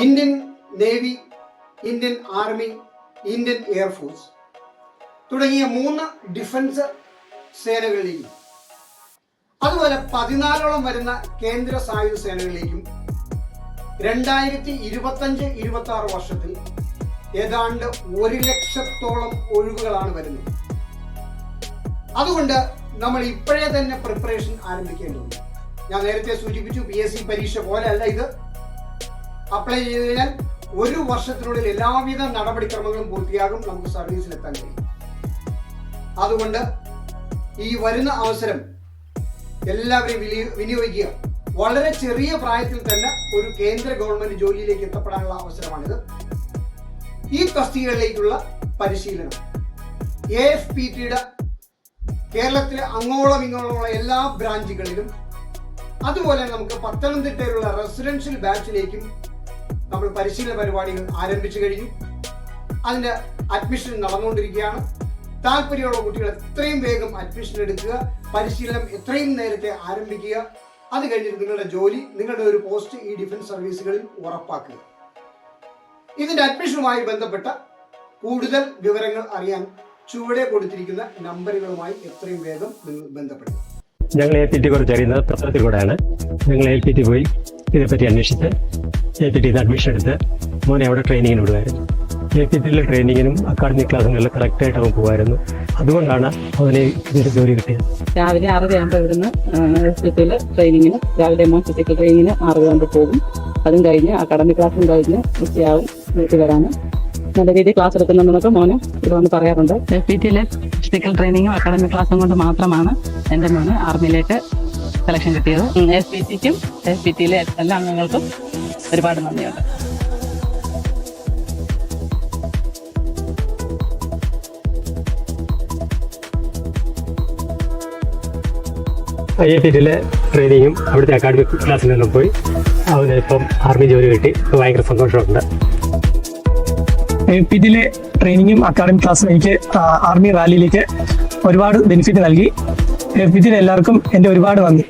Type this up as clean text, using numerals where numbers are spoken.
Indian navy, Indian army, Indian air force തുടങ്ങിയ 3 defence സേനകളിലേക്കും അതുപോലെ 14ഓളം വരുന്ന കേന്ദ്ര സായുധ സേനകളിലേക്കും 2025-26 വർഷത്തിൽ ഏതാണ്ട് 1 ലക്ഷത്തോളം ഒഴിവുകളാണ് വരുന്നത്. അതുകൊണ്ട് നമ്മൾ ഇപ്പോഴേ തന്നെ പ്രിപ്പറേഷൻ ആരംഭിക്കേണ്ടതുണ്ട്. ഞാൻ നേരത്തെ സൂചിപ്പിച്ചു, PSC പരീക്ഷ പോലെയല്ല ഇത്. അപ്ലൈ ചെയ്ത് കഴിഞ്ഞാൽ 1 വർഷത്തിനുള്ളിൽ എല്ലാവിധ നടപടിക്രമങ്ങളും പൂർത്തിയാകും, നമുക്ക് സർവീസിലെത്താൻ കഴിയും. അതുകൊണ്ട് ഈ വരുന്ന അവസരം എല്ലാവരെയും വിനിയോഗിക്കുക. വളരെ ചെറിയ പ്രായത്തിൽ തന്നെ ഒരു കേന്ദ്ര ഗവൺമെന്റ് ജോലിയിലേക്ക് എത്തപ്പെടാനുള്ള അവസരമാണിത്. ഈ തസ്തികകളിലേക്കുള്ള പരിശീലനം AFPTയുടെ കേരളത്തിലെ അങ്ങോളം ഇങ്ങോളമുള്ള എല്ലാ ബ്രാഞ്ചുകളിലും, അതുപോലെ നമുക്ക് പത്തനംതിട്ടയിലുള്ള റെസിഡൻഷ്യൽ ബാച്ചിലേക്കും നമ്മൾ പരിശീലന പരിപാടികൾ ആരംഭിച്ചു കഴിഞ്ഞു. അതിന്റെ അഡ്മിഷൻ നടന്നുകൊണ്ടിരിക്കുകയാണ്. താല്പര്യമുള്ള കുട്ടികൾ എത്രയും വേഗം അഡ്മിഷൻ എടുക്കുക, പരിശീലനം എത്രയും നേരത്തെ ആരംഭിക്കുക. അത് കഴിഞ്ഞിട്ട് നിങ്ങളുടെ ജോലി, നിങ്ങളുടെ ഒരു പോസ്റ്റ് ഈ ഡിഫൻസ് സർവീസുകളിൽ ഉറപ്പാക്കുക. ഇതിന്റെ അഡ്മിഷനുമായി ബന്ധപ്പെട്ട കൂടുതൽ വിവരങ്ങൾ അറിയാൻ ചുവടെ കൊടുത്തിരിക്കുന്ന നമ്പറുകളുമായി എത്രയും വേഗം നിങ്ങൾ ബന്ധപ്പെടുക. ഞങ്ങൾ APT കുറിച്ച് അറിയുന്നത് പത്രത്തിൽ കൂടെയാണ്. ഞങ്ങൾ APT പോയി ഇതേപ്പറ്റി അന്വേഷിച്ച് APT അഡ്മിഷൻ എടുത്ത് മോനെ അവിടെ ട്രെയിനിങ്ങിന് വിടുമായിരുന്നു. APTയിലെ ട്രെയിനിങ്ങിനും അക്കാഡമിക് ക്ലാസ്സുകളിൽ കറക്റ്റായിട്ട് അവൻ പോകുമായിരുന്നു. അതുകൊണ്ടാണ് അവനെ ഇതിൻ്റെ ജോലി കിട്ടിയത്. രാവിലെ 6:30 ഇവിടുന്ന് SPTയിൽ ട്രെയിനിങ്ങിന്, രാവിലെ ഫിസിക്കൽ ട്രെയിനിങ്ങിന് 6:30 പോകും. അതും കഴിഞ്ഞ് അക്കാഡമിക് ക്ലാസ്സും കഴിഞ്ഞ് ഉച്ചയാവും വീട്ടിൽ വരാനും. നല്ല രീതിയിൽ ക്ലാസ് എടുക്കുന്നുണ്ടെന്നൊക്കെ മോന് ഇവിടെ വന്ന് പറയാറുണ്ട്. SPTയിലെ ഫിസിക്കൽ ട്രെയിനിങ്ങും അക്കാഡമിക് ക്ലാസ്സും കൊണ്ട് മാത്രമാണ് എൻ്റെ മോന് ആർമിയിലേക്ക് സെലക്ഷൻ കിട്ടിയത്. SPTക്കും SPTയിലെ എല്ലാ അംഗങ്ങൾക്കും ഒരുപാട് നന്ദിയുണ്ട്. APTയിലെ ട്രെയിനിങ്ങും അവിടുത്തെ അക്കാഡമിക് ക്ലാസ്സിനെല്ലാം പോയി അവന് ഇപ്പം ആർമി ജോലി കിട്ടി. ഭയങ്കര സന്തോഷമുണ്ട്. APTയിലെ ട്രെയിനിങ്ങും അക്കാഡമിക് ക്ലാസ്സും എനിക്ക് ആർമി റാലിയിലേക്ക് ഒരുപാട് ബെനിഫിറ്റ് നൽകി. APTയിലെ എല്ലാവർക്കും എൻ്റെ ഒരുപാട് നന്ദി.